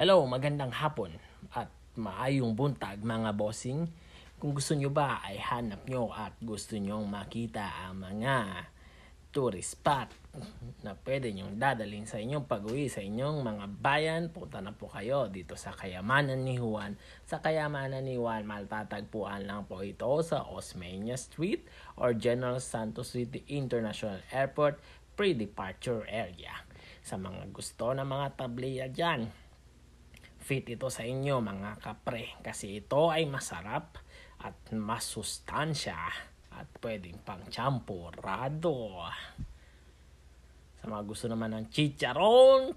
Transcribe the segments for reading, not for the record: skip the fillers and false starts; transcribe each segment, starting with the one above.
Hello, magandang hapon at maayong buntag mga bossing. Kung gusto nyo ba ay hanap nyo at gusto nyong makita ang mga tourist spot na pwede nyong dadalhin sa inyong pag-uwi sa inyong mga bayan, punta na po kayo dito sa Kayamanan ni Juan. Sa Kayamanan ni Juan, matatagpuan lang po ito sa Osmeña Street or General Santos City International Airport pre-departure area. Sa mga gusto na mga tabliya dyan, fit ito sa inyo mga kapre kasi ito ay masarap at masustansya at pwedeng pang champurado. Sa mga gusto naman ng chicharon,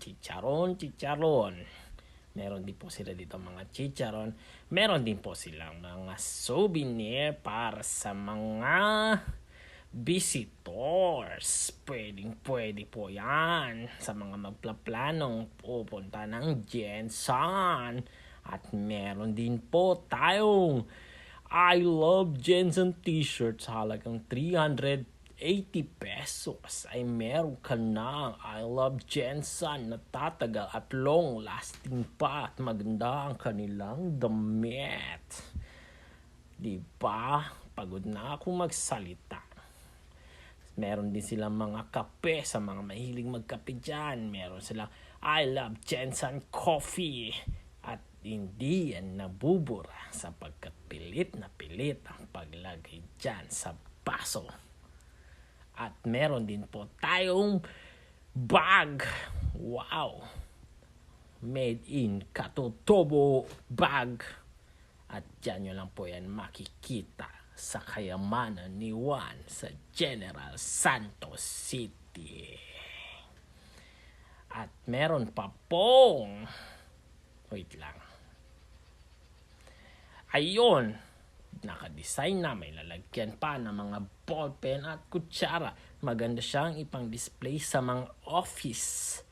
meron din po sila dito mga chicharon. Meron din po silang mga souvenir para sa mga visitors. Pwede po yan sa mga magpaplanong pupunta ng Jensen. At meron din po tayong I Love Jensen t-shirts halagang 380 pesos ay meron ka ng I Love Jensen na tatagal at long lasting pa at maganda ang kanilang damit. Diba? Pagod na ako magsalita. Meron din silang mga kape sa mga mahilig magkape dyan. Meron silang I Love Jensen Coffee. At hindi yan nabubura sapagkat pilit na pilit ang paglagay dyan sa baso. At meron din po tayong bag. Wow! Made in Katotobo bag. At dyan nyo lang po yan makikita sa Kayamanan ni Juan sa General Santos City. At meron pa pong wait lang. Ayun, nakadesign na, may lalagyan pa ng mga ballpen at kutsara. Maganda siyang ipang-display sa mga office,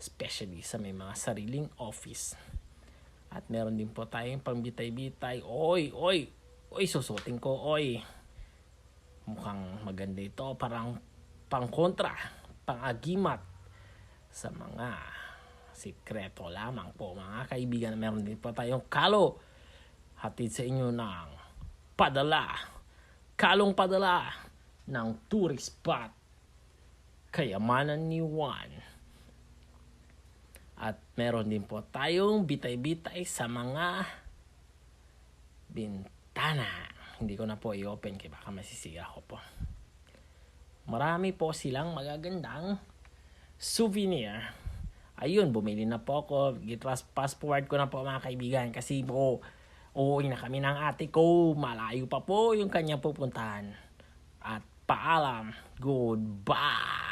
especially sa may mga sariling office. At meron din po tayong pambitay-bitay. Oy, susutin ko, oy. Mukhang maganda ito, parang pang-kontra, pang-agimat sa mga sikreto lamang po mga kaibigan. Meron din po tayong kalo. Hatid sa inyo ng kalong padala ng tourist spot Kayamanan ni Juan. At meron din po tayong bitay-bitay sa mga bintana. Hindi ko na po i-open kaya baka masisiga ko po. Marami po silang magagandang souvenir. Ayun, bumili na po ako. Fast forward ko na po mga kaibigan kasi po uuwi na kami ng ate ko. Malayo pa po yung kanya pupuntahan. At paalam. Goodbye.